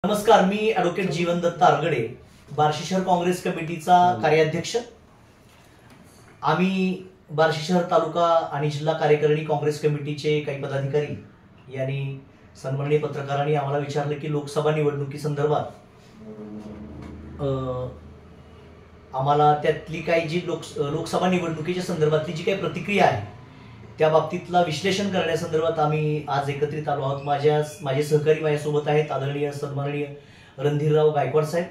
नमस्कार, मी ॲडव्होकेट जीवन दत्त आरगडे, बार्शी शहर काँग्रेस कमिटीचा कार्याध्यक्ष। आम्ही बार्शी शहर तालुका आणि जिल्हा कार्यकारिणी काँग्रेस कमिटीचे काही पदाधिकारी यांनी सन्माननीय पत्रकारांनी आम्हाला विचारलं की लोकसभा निवडणुकीसंदर्भात आम्हाला त्यातली काही जी लोकसभा निवडणुकीच्या संदर्भातली जी काही प्रतिक्रिया आहे त्या बाबतीतला विश्लेषण करण्यासंदर्भात आम्ही आज एकत्रित आलो आहोत। माझे सहकारी माझ्यासोबत आहेत आदरणीय सन्माननीय रणधीरराव गायकवाड साहेब,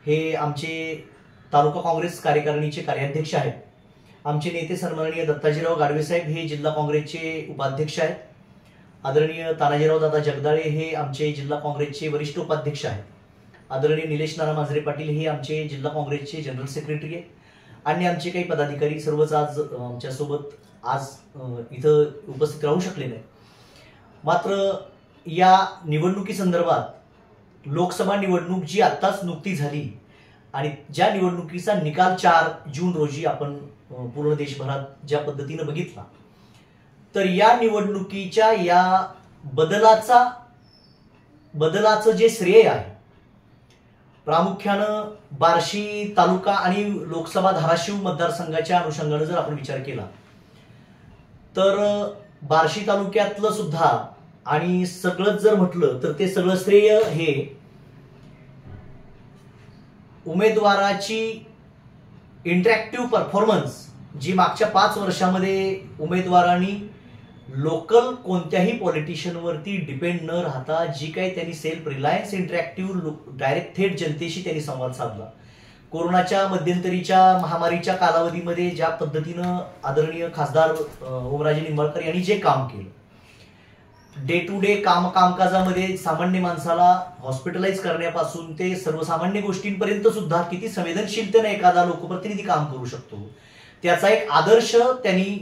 हे आमचे तालुका काँग्रेस कार्यकारिणीचे कार्याध्यक्ष आहेत। आमचे नेते सन्माननीय दत्ताजीराव गाडवे साहेब हे जिल्हा काँग्रेसचे उपाध्यक्ष आहेत। आदरणीय तानाजीराव दादा जगदाळे हे आमचे जिल्हा काँग्रेसचे वरिष्ठ उपाध्यक्ष आहेत। आदरणीय निलेश नाना मांजरे पाटील हे आमचे जिल्हा काँग्रेसचे जनरल सेक्रेटरी आहेत आणि आमचे काही पदाधिकारी सर्वच आज आमच्यासोबत आज इथं उपस्थित राहू शकले नाही। मात्र या निवडणुकीसंदर्भात लोकसभा निवडणूक जी आत्ताच नुकतीच झाली आणि ज्या निवडणुकीचा निकाल 4 जून रोजी आपण पूर्ण देशभरात ज्या पद्धतीने बघितला, तर या निवडणुकीच्या या बदलाचं जे श्रेय आहे प्रामुख्यानं बार्शी तालुका आणि लोकसभा धाराशिव मतदारसंघाच्या अनुषंगाने जर आपण विचार केला तर बार्शी तालुक्यातलं सुद्धा आणि सगळंच जर म्हटलं तर ते सगळं श्रेय हे उमेदवाराची इंटरॅक्टिव्ह परफॉर्मन्स जी मागच्या 5 वर्षामध्ये उमेदवारांनी लोकल कोणत्याही पॉलिटिशियनवरती डिपेंड न राहता जी काही त्यांनी सेल्फ रिलायन्स इंटरॅक्टिव्ह डायरेक्ट थेट जनतेशी त्यांनी संवाद साधला। कोरोनाच्या मध्यंतरीच्या महामारीच्या कालावधीमध्ये ज्या पद्धतीनं आदरणीय खासदार ओमराजे निंबाळकर यांनी जे काम केलं, डे टू डे कामकाजामध्ये सामान्य माणसाला हॉस्पिटलाइज करण्यापासून ते सर्वसामान्य गोष्टींपर्यंत सुद्धा किती संवेदनशीलतेने एखादा लोकप्रतिनिधी काम करू शकतो, त्याचा एक आदर्श त्यांनी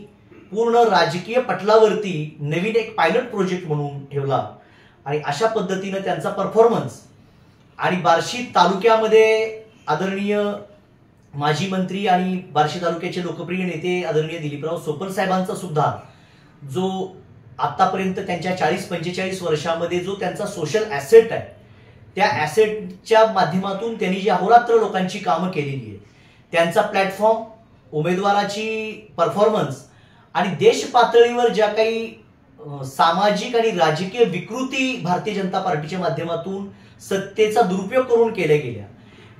पूर्ण राजकीय पटलावरती नवीन एक पायलट प्रोजेक्ट म्हणून ठेवला आणि अशा पद्धतीने त्यांचा परफॉर्मन्स आणि बार्शी तालुक्यामध्ये आदरणीय माजी मंत्री आणि बार्शी तालुक्याचे लोकप्रिय नेते आदरणीय दिलीपराव सोपल साहेबांचा सुद्धा जो आतापर्यंत त्यांच्या 40-45 वर्षामध्ये जो त्यांचा सोशल ऍसेट आहे, त्या ऍसेटच्या माध्यमातून त्यांनी जी अहोरात्र लोकांची कामं केलेली आहे, त्यांचा प्लॅटफॉर्म, उमेदवाराची परफॉर्मन्स आणि देश पातळीवर ज्या काही सामाजिक आणि राजकीय विकृती भारतीय जनता पार्टीच्या माध्यमातून सत्तेचा दुरुपयोग करून केल्या गेल्या,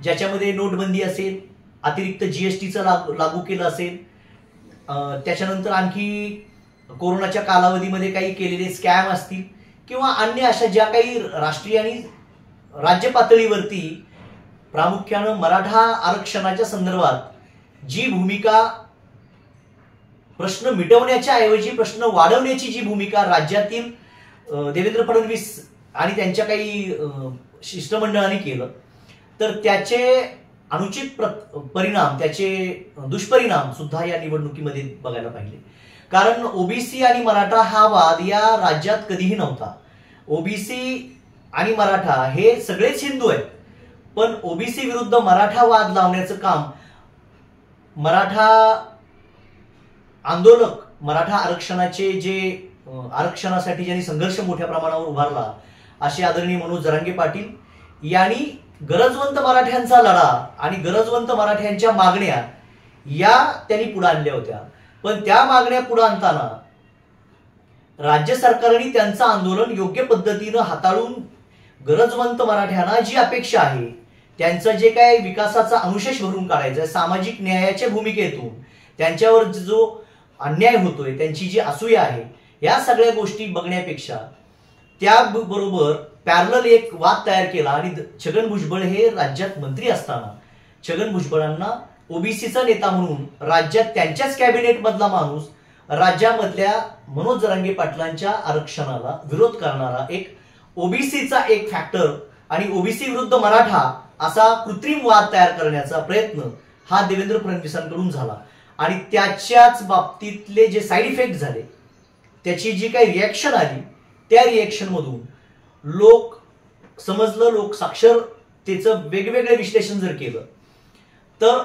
ज्याच्यामध्ये नोटबंदी असेल, अतिरिक्त जीएसटीचं लागू केलं असेल, त्याच्यानंतर आणखी कोरोनाच्या कालावधीमध्ये काही केलेले स्कॅम असतील किंवा अन्य अशा ज्या काही राष्ट्रीय आणि राज्य पातळीवरती प्रामुख्यानं मराठा आरक्षणाच्या संदर्भात जी भूमिका प्रश्न मिटवण्याच्या ऐवजी प्रश्न वाढवण्याची जी भूमिका राज्यातील देवेंद्र फडणवीस आणि त्यांच्या काही शिष्टमंडळांनी केलं, तर त्याचे अनुचित परिणाम, त्याचे दुष्परिणाम सुद्धा या निवडणुकीमध्ये बघायला पाहिजे। कारण ओबीसी आणि मराठा हा वाद या राज्यात कधीही नव्हता। ओबीसी आणि मराठा हे सगळेच हिंदू आहेत, पण ओबीसी विरुद्ध मराठा वाद लावण्याचं काम मराठा आंदोलक, मराठा आरक्षणाचे जे आरक्षणासाठी ज्यांनी संघर्ष मोठ्या प्रमाणावर उभारला असे आदरणीय मनोज जरांगे पाटील यांनी गरजवंत मराठ्यांचा लढा आणि गरजवंत मराठ्यांच्या मागण्या या त्यांनी पुढे आणल्या होत्या। पण त्या मागण्या पुढे आणताना राज्य सरकारने त्यांचं आंदोलन योग्य पद्धतीनं हाताळून गरजवंत मराठ्यांना जी अपेक्षा आहे, त्यांचं जे काय विकासाचा अनुशेष भरून काढायचा आहे, सामाजिक न्यायाच्या भूमिकेतून त्यांच्यावर जो अन्याय होतोय, त्यांची जी असूया आहे, या सगळ्या गोष्टी बघण्यापेक्षा त्याबरोबर पॅरलल एक वाद तयार केला आणि छगन भुजबळ हे राज्यात मंत्री असताना छगन भुजबळांना ओबीसीचा नेता म्हणून राज्यात त्यांच्याच कॅबिनेट मधला माणूस राज्यामधल्या मनोज जरांगे पाटलांच्या आरक्षणाला विरोध करणारा एक ओबीसीचा एक फॅक्टर आणि ओबीसी विरुद्ध मराठा असा कृत्रिम वाद तयार करण्याचा प्रयत्न हा देवेंद्र फडणवीसांकडून झाला आणि त्याच्याच बाबतीतले जे साईड इफेक्ट झाले, त्याची जी काही रिॲक्शन आली, त्या रिॲक्शन मधून लोक समजलं, लोक साक्षरतेचं वेगवेगळे विश्लेषण जर केलं तर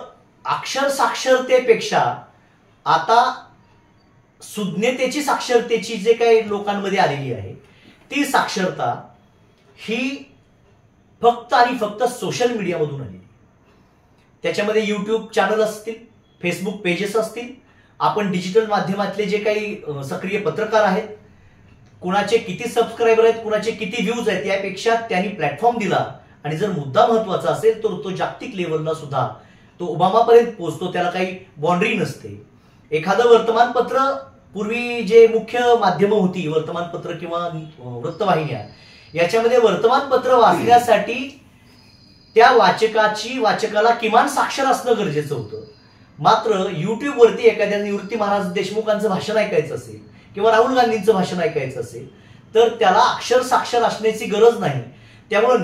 अक्षर साक्षरतेपेक्षा आता सुज्ञतेची साक्षरतेची जे काही लोकांमध्ये आलेली आहे ती साक्षरता ही फक्त आणि फक्त सोशल मीडियामधून आलेली. त्याच्यामध्ये युट्यूब चॅनल असतील, फेसबुक पेजेस असतील, आपण डिजिटल माध्यमातले जे काही सक्रिय पत्रकार आहेत, कुणाचे किती सबस्क्रायबर आहेत, कुणाचे किती व्ह्यूज आहेत, यापेक्षा त्यांनी प्लॅटफॉर्म दिला. आणि जर मुद्दा महत्वाचा असेल तर तो जागतिक लेवलला सुद्धा तो ओबामापर्यंत पोहोचतो. त्याला काही बाउंड्री नसते. एखादं वर्तमानपत्र, पूर्वी जे मुख्य माध्यमं होती, वर्तमानपत्र किंवा वृत्तवाहिन्या, याच्यामध्ये वर्तमानपत्र वाचण्यासाठी त्या वाचकाला किमान साक्षर असणं गरजेचं होतं. मात्र युट्यूबवरती एखाद्या निवृत्ती महाराज देशमुखांचं भाषण ऐकायचं असेल किंवा राहुल गांधींचं भाषण ऐकायचं असेल तर त्याला अक्षर साक्षर असण्याची गरज नाही. त्यामुळे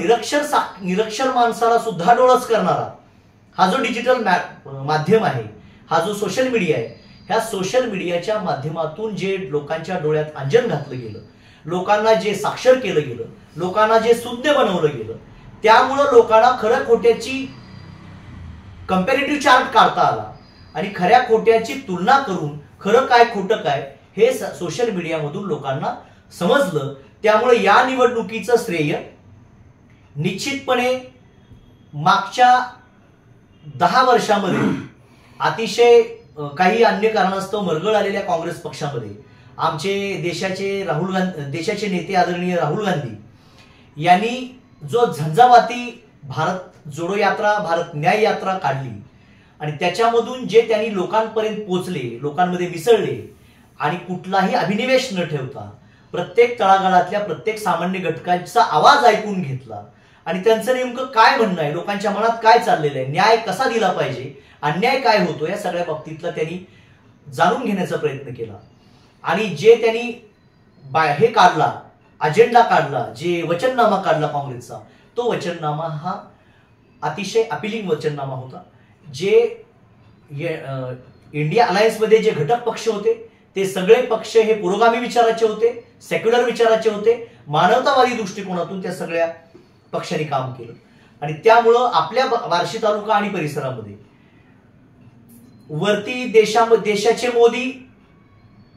निरक्षर माणसाला सुद्धा डोळस करणारा हा जो डिजिटल माध्यम आहे, हा जो सोशल मीडिया आहे, ह्या सोशल मीडियाच्या माध्यमातून जे लोकांच्या डोळ्यात अंजन घातलं गेलं, लोकांना जे साक्षर केलं गेलं, लोकांना जे सुज्ञ बनवलं गेलं, त्यामुळं लोकांना खऱ्या खोट्याची कंपॅरेटिव्ह चार्ट काढता आला आणि खऱ्या खोट्याची तुलना करून खरं काय खोटं काय हे सोशल मीडियामधून लोकांना समजलं. त्यामुळे या निवडणुकीचं श्रेय निश्चितपणे मागच्या 10 वर्षामध्ये अतिशय काही अन्य कारणास्तव मरगळ आलेल्या काँग्रेस पक्षामध्ये आमचे देशाचे नेते आदरणीय राहुल गांधी यांनी जो झंझावाती भारत जोडो यात्रा, भारत न्याय यात्रा काढली आणि त्याच्यामधून जे त्यांनी लोकांपर्यंत पोहोचले, लोकांमध्ये मिसळले आणि कुठलाही अभिनिवेश न ठेवता प्रत्येक तळागाळातल्या प्रत्येक सामान्य घटकांचा आवाज ऐकून घेतला आणि त्यांचं नेमकं काय म्हणणं आहे, लोकांच्या मनात काय चाललेलं आहे, न्याय कसा दिला पाहिजे, अन्याय काय होतो, या सगळ्या बाबतीतला त्यांनी जाणून घेण्याचा प्रयत्न केला. आणि जे त्यांनी हे काढला, अजेंडा काढला, जे वचननामा काढला काँग्रेसचा, तो वचननामा हा अतिशय अपिलिंग वचननामा होता. जे इंडिया अलायन्समध्ये जे घटक पक्ष होते ते सगळे पक्ष हे पुरोगामी विचाराचे होते, सेक्युलर विचाराचे होते, मानवतावादी दृष्टिकोनातून त्या सगळ्या पक्षांनी काम केलं. आणि त्यामुळं आपल्या बार्शी तालुका आणि परिसरामध्ये वरती देशाचे मोदी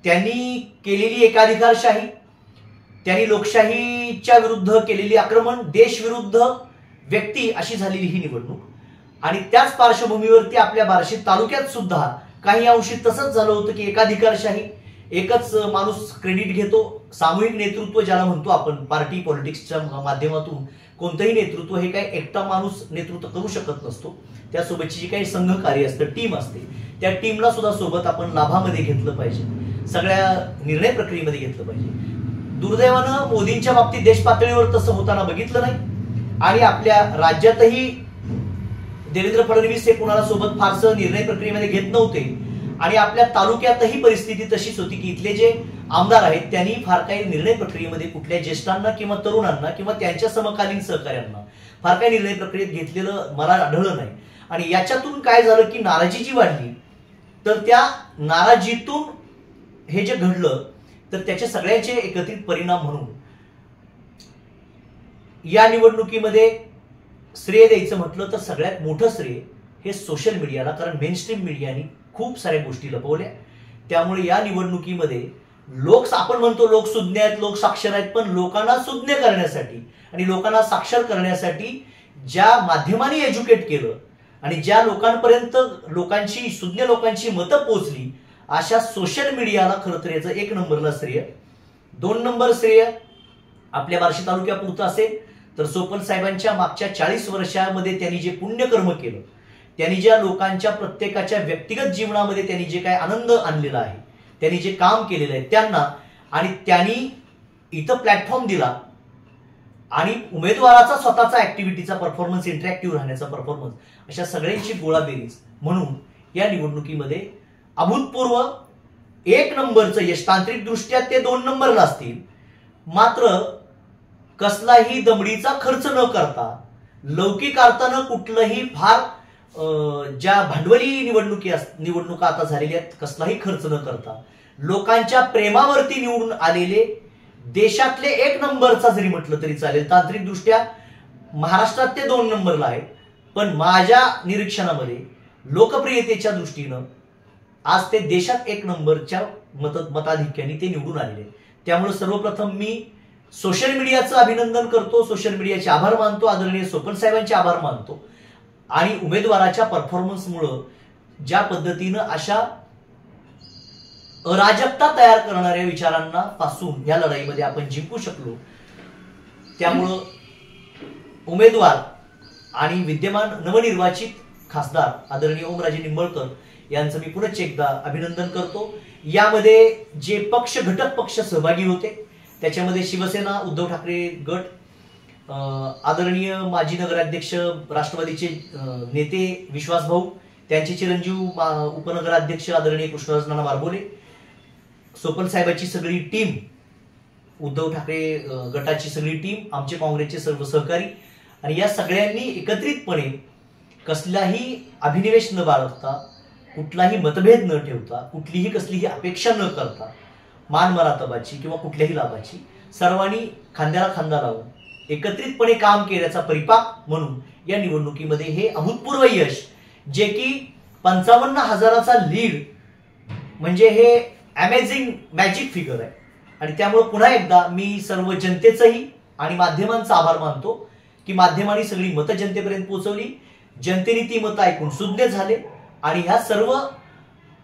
त्यांनी केलेली एकाधिकारशाही, त्यांनी लोकशाहीच्या विरुद्ध केलेली आक्रमण, देश विरुद्ध व्यक्ती अशी झालेली ही निवडणूक. आणि त्याच पार्श्वभूमीवरती आपल्या बार्शी तालुक्यात सुद्धा काही अंशी तसंच झालं होतं की एकाधिकारशाही, एकच माणूस क्रेडिट घेतो, सामूहिक नेतृत्व ज्याला म्हणतो आपण, पार्टी पॉलिटिक्सच्या माध्यमातून कोणतंही नेतृत्व हे काही एकटा माणूस नेतृत्व करू शकत नसतो. त्यासोबतची जी काही संघकार्य असतं, टीम असते, त्या टीमला सुद्धा सोबत आपण लाभामध्ये घेतलं पाहिजे, सगळ्या निर्णय प्रक्रियेमध्ये घेतलं पाहिजे. दुर्दैवानं मोदींच्या बाबतीत देश पातळीवर तसं होताना बघितलं नाही आणि आपल्या राज्यातही देवेंद्र फडणवीस हे कुणाला सोबत फारसं निर्णय प्रक्रियेमध्ये घेत नव्हते आणि आपल्या तालुक्यातही परिस्थिती तशीच होती की इथले जे आमदार आहेत त्यांनी फार काही निर्णय प्रक्रियेमध्ये कुठल्या ज्येष्ठांना किंवा तरुणांना किंवा त्यांच्या समकालीन सहकार्यांना फार काही निर्णय प्रक्रियेत घेतलेलं मला आढळलं नाही. आणि याच्यातून काय झालं की नाराजी जी वाढली, तर त्या नाराजीतून हे जे घडलं तर त्याचे सगळ्याचे एकत्रित परिणाम म्हणून या निवडणुकीमध्ये श्रेय द्यायचं म्हटलं तर सगळ्यात मोठं श्रेय हे सोशल मीडियाला, कारण मेनस्ट्रीम मीडियाने खूप साऱ्या गोष्टी लपवल्या. त्यामुळे या निवडणुकीमध्ये आपण म्हणतो लोक सुज्ञ आहेत, लोक साक्षर आहेत, पण लोकांना सुज्ञ करण्यासाठी आणि लोकांना साक्षर करण्यासाठी ज्या माध्यमांनी एज्युकेट केलं आणि ज्या लोकांपर्यंत सुज्ञ लोकांची मतं पोहोचली, अशा सोशल मीडियाला खरं तर याचं 1 नंबरला श्रेय. 2 नंबर श्रेय आपल्या बार्शी तालुक्यापुरतं असेल तर सोपल साहेबांच्या मागच्या 40 वर्षामध्ये त्यांनी जे पुण्यकर्म केलं, त्यांनी ज्या लोकांच्या प्रत्येकाच्या व्यक्तिगत जीवनामध्ये त्यांनी जे काही आनंद आणलेला आहे, त्यांनी जे काम केलेलं आहे त्यांना, आणि त्यांनी इथं प्लॅटफॉर्म दिला आणि उमेदवाराचा स्वतःचा ऍक्टिव्हिटीचा परफॉर्मन्स, इंटरॅक्टिव्ह राहण्याचा परफॉर्मन्स, अशा सगळ्यांची गोळाबेरीज म्हणून या निवडणुकीमध्ये अभूतपूर्व 1 नंबरचं यश. तांत्रिकदृष्ट्या ते 2 नंबरला असतील, मात्र कसलाही दमडीचा खर्च न करता, लौकिक अर्थानं कुठलंही फार ज्या भांडवली निवडणुका आता झालेल्या आहेत कसलाही खर्च न करता, लोकांच्या प्रेमावरती निवडून आलेले देशातले 1 नंबरचा जरी म्हटलं तरी चालेल. तांत्रिकदृष्ट्या महाराष्ट्रात ते 2 नंबरला आहेत, पण माझ्या निरीक्षणामध्ये लोकप्रियतेच्या दृष्टीनं आज ते देशात 1 नंबरच्या मताधिक्याने ते निवडून आलेले. त्यामुळे सर्वप्रथम मी सोशल मीडियाचं अभिनंदन करतो, सोशल मीडियाचे आभार मानतो, आदरणीय सोपल साहेबांचे आभार मानतो आणि उमेदवाराच्या परफॉर्मन्समुळं ज्या पद्धतीनं अशा अराजकता तयार करणाऱ्या विचारांना पासून या लढाईमध्ये आपण जिंकू शकलो, त्यामुळं उमेदवार आणि विद्यमान नवनिर्वाचित खासदार आदरणीय ओमराजे निंबाळकर यांचं मी पुनश्च एकदा अभिनंदन करतो. यामध्ये जे घटक पक्ष सहभागी होते त्याच्यामध्ये शिवसेना, उद्धव ठाकरे गट, आदरणीय माजी नगराध्यक्ष राष्ट्रवादीचे नेते विश्वास भाऊ, त्यांचे चिरंजीव उपनगराध्यक्ष आदरणीय कृष्णराज नाना बारबोले, सोपल साहेबांची सगळी टीम, उद्धव ठाकरे गटाची सगळी टीम, आमचे काँग्रेसचे सर्व सहकारी आणि या सगळ्यांनी एकत्रितपणे कसलाही अभिनिवेश न बाळगता, कुठलाही मतभेद न ठेवता, कुठलीही कसलीही अपेक्षा न करता, मान मरातबाची किंवा कुठल्याही लाभाची सर्वांनी खांद्याला खांदा लावून एकत्रितपणे काम केल्याचा परिपाक म्हणून या निवडणुकीमध्ये हे अभूतपूर्व यश, जे की 55,000चा लीड म्हणजे हे अमेझिंग मॅजिक फिगर आहे. आणि त्यामुळे पुन्हा एकदा मी सर्व जनतेचंही आणि माध्यमांचा आभार मानतो की माध्यमांनी सगळी मतं जनतेपर्यंत पोहोचवली, जनतेने ती मतं ऐकून सुज्ञ झाले आणि ह्या सर्व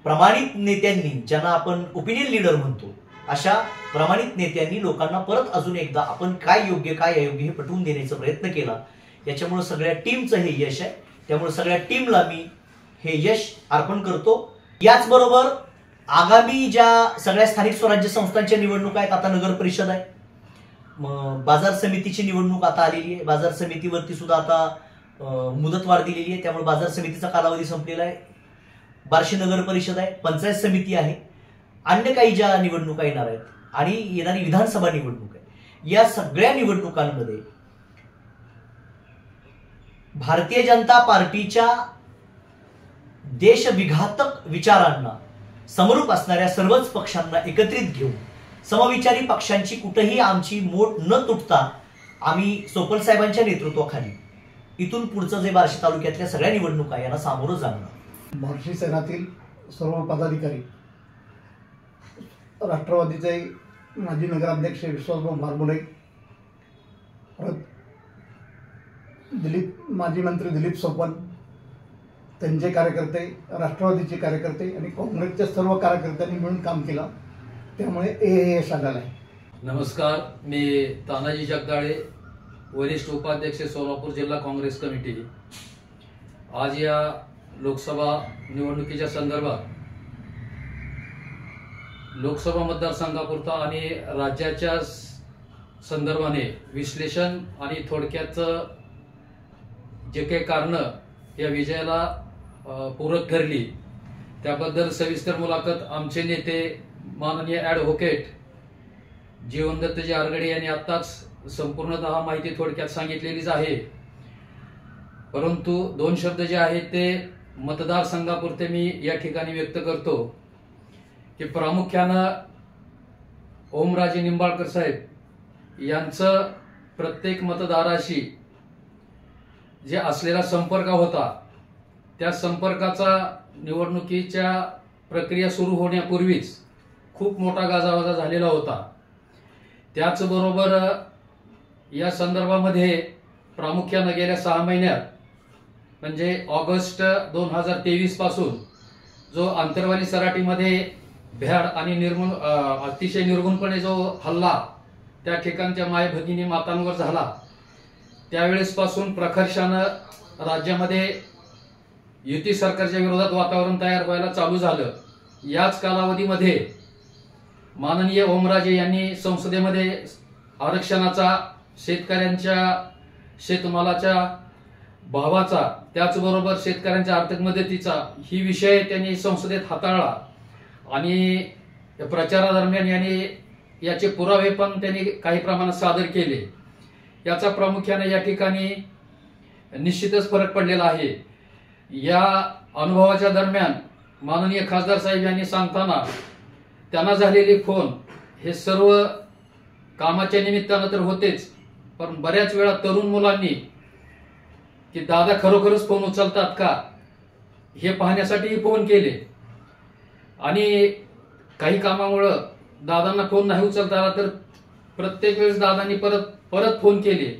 प्रमाणित नेत्यांनी, ज्यांना आपण ओपिनियन लीडर म्हणतो, अशा प्रमाणित नेत्यांनी लोकांना परत अजून एकदा आपण काय योग्य काय अयोग्य हे पटवून देण्याचा प्रयत्न केला. याच्यामुळे सगळ्या टीमचं हे यश आहे. त्यामुळे सगळ्या टीमला मी हे यश अर्पण करतो. याचबरोबर आगामी ज्या सगळ्या स्थानिक स्वराज्य संस्थांच्या निवडणुका आहेत, आता नगर परिषद आहे, बाजार समितीची निवडणूक आता आलेली आहे, बाजार समितीवरती सुद्धा आता मुदतवाढ दिलेली आहे, त्यामुळे बाजार समितीचा कालावधी संपलेला आहे. बार्शी नगर परिषद आहे, पंचायत समिती आहे, अन्य काही ज्या निवडणुका येणार आहेत आणि येणारी विधानसभा निवडणूक आहे, या सगळ्या निवडणुकांमध्ये भारतीय जनता पार्टीच्या देशविघातक विचारांना समरूप असणाऱ्या सर्वच पक्षांना एकत्रित घेऊन समविचारी पक्षांची कुठेही आमची मोठ न तुटता आम्ही सोपल साहेबांच्या नेतृत्वाखाली इथून पुढचं जे बार्शी तालुक्यातल्या सगळ्या निवडणुका यांना सामोरं जाणार. बार्शी शहरातील सर्व पदाधिकारी, राष्ट्रवादीचे माजी नगराध्यक्ष विश्वासभाऊ बारबोले, माजी मंत्री दिलीप सोपल, त्यांचे कार्यकर्ते, राष्ट्रवादीचे कार्यकर्ते आणि काँग्रेसच्या सर्व कार्यकर्त्यांनी मिळून काम केलं, त्यामुळे हे यश आलेलं आहे. नमस्कार, मी तानाजी जगदाळे, वरिष्ठ उपाध्यक्ष सोलापूर जिल्हा काँग्रेस कमिटी. आज या लोकसभा निवडणुकीच्या संदर्भात लोकसभा मतदारसंघापुरता आणि राज्याच्या संदर्भाने विश्लेषण आणि थोडक्यात जे काही कारणं या विजयाला पूरक ठरली त्याबद्दल सविस्तर मुलाखत आमचे नेते माननीय ॲडव्होकेट जीवनदत्तजी आरगडे यांनी आत्ताच संपूर्णतः माहिती थोडक्यात सांगितलेलीच आहे. परंतु दोन शब्द जे आहेत ते मतदारसंघापुरते मी या ठिकाणी व्यक्त करतो की प्रामुख्यानं ओमराजे निंबाळकर साहेब यांचं प्रत्येक मतदाराशी जे असलेला संपर्क होता, त्या संपर्काचा निवडणुकीच्या प्रक्रिया सुरू होण्यापूर्वीच खूप मोठा गाजावाजा झालेला होता. त्याचबरोबर या संदर्भामध्ये प्रामुख्यानं गेल्या 6 महिन्यात म्हणजे ऑगस्ट 2023 पासून जो आंतरवाली सराटीमध्ये भ्याड आणि अतिशय निर्गुणपणे जो हल्ला त्या ठिकाणच्या माय भगिनी मातांवर झाला, त्यावेळेस पासून प्रखर्षानं राज्यामध्ये युती सरकारच्या विरोधात वातावरण तयार व्हायला चालू झालं. याच कालावधीमध्ये माननीय ओमराजे यांनी संसदेमध्ये आरक्षणाचा, शेतकऱ्यांच्या शेतमालाच्या भावाचा, त्याचबरोबर शेतकऱ्यांच्या आर्थिक मदतीचा ही विषय त्यांनी संसदेत हाताळला आणि प्रचारादरम्यान यांनी याचे पुरावे पण त्यांनी काही प्रमाणात सादर केले. याचा प्रामुख्याने या ठिकाणी निश्चितच फरक पडलेला आहे. या अनुभवाच्या दरम्यान माननीय खासदार साहेब यांनी सांगताना त्यांना झालेले फोन हे सर्व कामाच्या निमित्तानं तर होतेच, पण बऱ्याच वेळा तरुण मुलांनी की दादा खरोखरच फोन उचलतात का हे पाहण्यासाठीही फोन केले आणि काही कामामुळं दादांना फोन नाही उचलता आला तर प्रत्येक वेळेस दादांनी परत परत फोन केले,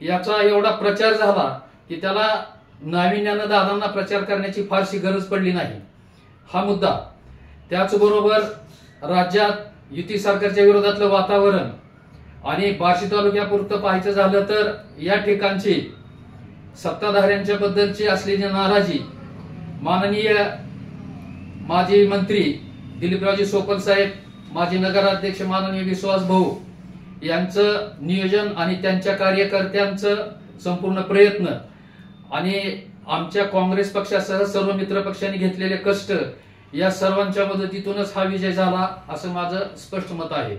याचा एवढा प्रचार झाला की त्याला नाविन्यानं दादांना प्रचार करण्याची फारशी गरज पडली नाही, हा मुद्दा. त्याचबरोबर राज्यात युती सरकारच्या विरोधातलं वातावरण आणि बार्शी तालुक्यापुरतं पाहायचं झालं तर या ठिकाणची सत्ताधाऱ्यांच्या बद्दलची असलेली नाराजी माननीय माजी मंत्री दिलीपरावजी सोपल साहेब, माजी नगराध्यक्ष माननीय विश्वास भाऊ यांचं नियोजन आणि त्यांच्या कार्यकर्त्यांचं संपूर्ण प्रयत्न आणि आमच्या काँग्रेस पक्षासह सर्व मित्र पक्षांनी घेतलेले कष्ट, या सर्वांच्या मदतीतूनच हा विजय झाला असं माझं स्पष्ट मत आहे.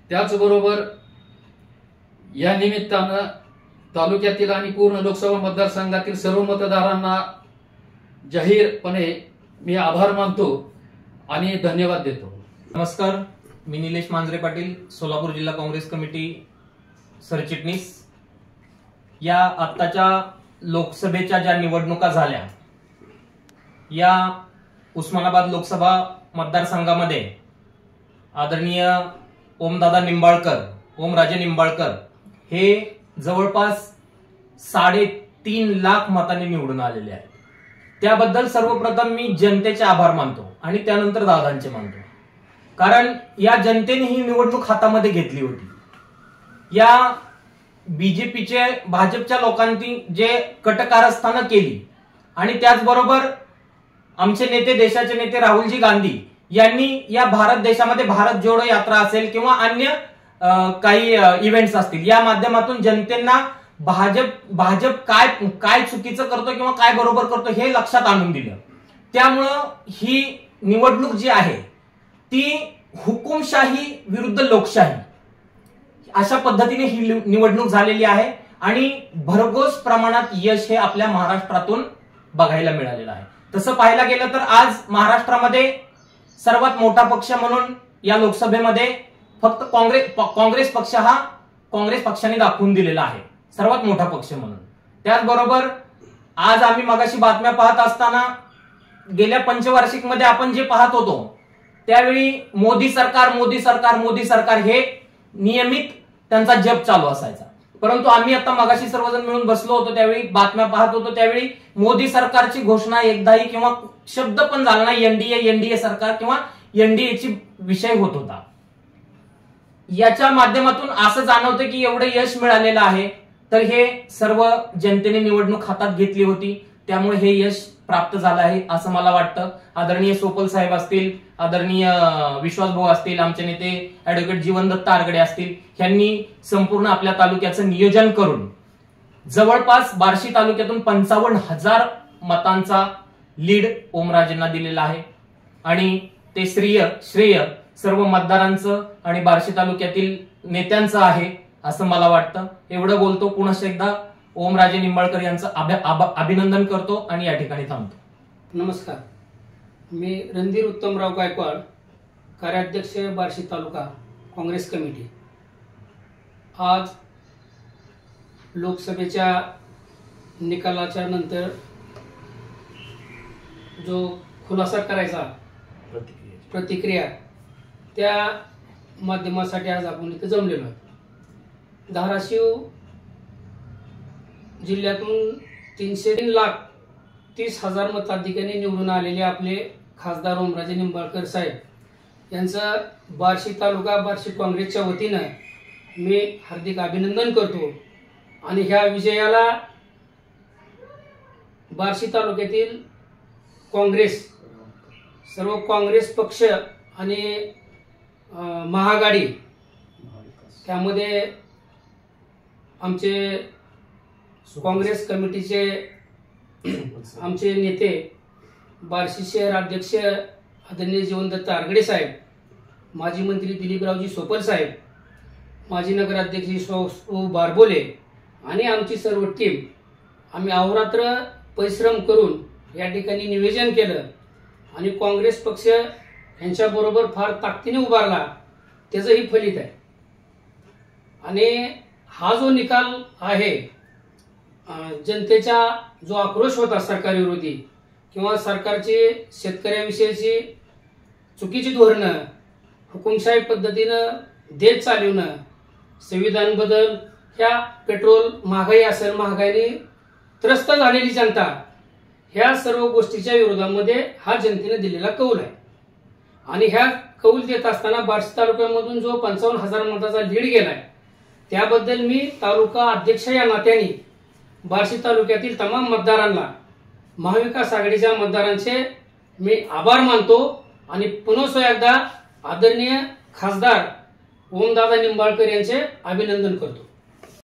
त्याचबरोबर या निमित्तानं तालुक्यातील आणि पूर्ण लोकसभा मतदारसंघातील सर्व मतदारांना जाहीरपणे मी आभार मानतो आणि धन्यवाद देतो. नमस्कार, मी निलेश मांजरे पाटील, सोलापूर जिल्हा काँग्रेस कमिटी सरचिटणीस. या आत्ताच्या लोकसभेच्या ज्या निवडणुका झाल्या, या उस्मानाबाद लोकसभा मतदारसंघामध्ये आदरणीय ओमराजे निंबाळकर हे जवळपास 3.5 लाख मतांनी निवडून आलेले आहेत. त्याबद्दल सर्वप्रथम मी जनतेचे आभार मानतो आणि त्यानंतर दादांचे मानतो, कारण या जनतेने ही निवडणूक हातामध्ये घेतली होती. या भाजपच्या लोकांनी जे कटकारस्थानं केली आणि त्याचबरोबर आमचे नेते, देशाचे नेते राहुलजी गांधी यांनी या भारत देशामध्ये भारत जोडो यात्रा असेल किंवा अन्य काही इव्हेंट्स असतील, या माध्यमातून जनतेला भाजप काय चुकीचं करतो किंवा काय बरोबर करतो हे लक्षात आणून दिलं. त्यामुळं ही निवडणूक जी आहे ती हुकुमशाही विरुद्ध लोकशाही अशा पद्धतीने ही निवडणूक झालेली आहे आणि भरघोस प्रमाणात यश हे आपल्या महाराष्ट्रातून बघायला मिळालेलं आहे. तसं पाहायला गेलं तर आज महाराष्ट्रामध्ये सर्वात मोठा पक्ष म्हणून या लोकसभेमध्ये फक्त काँग्रेस पक्ष हा काँग्रेस पक्षाने दाखवून दिलेला आहे सर्वात मोठा पक्ष म्हणून. त्याचबरोबर आज आम्ही मगाशी बातम्या पाहत असताना गेल्या पंचवार्षिक मध्ये आपण जे पाहत होतो त्यावेळी मोदी सरकार हे नियमित त्यांचा जप चालू असायचा. परंतु आम्ही आता मगाशी सर्वजण मिळून बसलो होतो त्यावेळी बातम्या पाहत होतो, त्यावेळी मोदी सरकारची घोषणा एकदाही किंवा शब्द पण झाला नाही. एनडीए सरकार किंवा एनडीएची विषय होत होता. याच्या माध्यमातून असं जाणवतं की एवढं यश मिळालेलं आहे तर हे सर्व जनतेने निवडणूक हातात घेतली होती, त्यामुळे हे यश प्राप्त झालं आहे असं मला वाटतं. आदरणीय सोपल साहेब असतील, आदरणीय विश्वास भाऊ असतील, आमचे नेते ऍडव्होकेट जीवनदत्त आरगडे असतील, यांनी संपूर्ण आपल्या तालुक्याचं नियोजन करून जवळपास बार्शी तालुक्यातून 55,000 मतांचा लीड ओमराजेंना दिलेला आहे आणि ते श्रेय सर्व मतदारांचं आणि बार्शी तालुक्यातील नेत्यांचं आहे असं मला वाटतं. एवढं बोलतो, पुन्हा एकदा ओमराजे निंबाळकर यांचं अभिनंदन करतो आणि या ठिकाणी थांबतो. नमस्कार, मी रणधीर उत्तमराव गायकवाड, कार्याध्यक्ष बार्शी तालुका काँग्रेस कमिटी. आज लोकसभेच्या निकालाच्या नंतर जो खुलासा करायचा प्रतिक्रिया, त्या माध्यमासाठी आज आपण इथे जमलेलो आहे. धाराशिव जिल्ह्यातून 3,30,000 मताधिक्याने निवडून आलेले आपले खासदार ओमराजे निंबाळकर साहेब यांचं बार्शी तालुका बार्शी काँग्रेसच्या वतीनं मी हार्दिक अभिनंदन करतो आणि ह्या विजयाला बार्शी तालुक्यातील काँग्रेस, सर्व काँग्रेस पक्ष आणि महाआघाडी, त्यामध्ये आमचे काँग्रेस कमिटीचे आमचे नेते, बार्शी शहर अध्यक्ष आदरणीय जीवनदत्त आरगडे साहेब, माजी मंत्री दिलीपरावजी सोपल साहेब, माजी नगराध्यक्ष विश्वास बारबोले आणि आमची सर्व टीम, आम्ही अहोरात्र परिश्रम करून या ठिकाणी नियोजन केलं आणि काँग्रेस पक्ष यांच्याबरोबर फार ताकदीने उभारला, त्याचंही फलित आहे. आणि हा जो निकाल आहे, जनतेचा जो आक्रोश होता सरकारविरोधी किंवा सरकारची शेतकऱ्याविषयीची चुकीची धोरणं, हुकुमशाही पद्धतीनं देश चालवणं संविधान बदल, ह्या पेट्रोल महागाई असेल, महागाईने त्रस्त झालेली जनता, ह्या सर्व गोष्टीच्या विरोधामध्ये हा जनतेने दिलेला कौल आहे. आणि ह्या कौल देत असताना बार्शी तालुक्यामधून जो 55,000 मताचा लीड गेलाय त्याबद्दल मी तालुका अध्यक्ष या नात्याने बार्शी तालुक्यातील तमाम मतदारांना, महाविकास आघाडीच्या मतदारांचे मी आभार मानतो आणि पुन्हा एकदा आदरणीय खासदार ओमदादा निंबाळकर यांचे अभिनंदन करतो.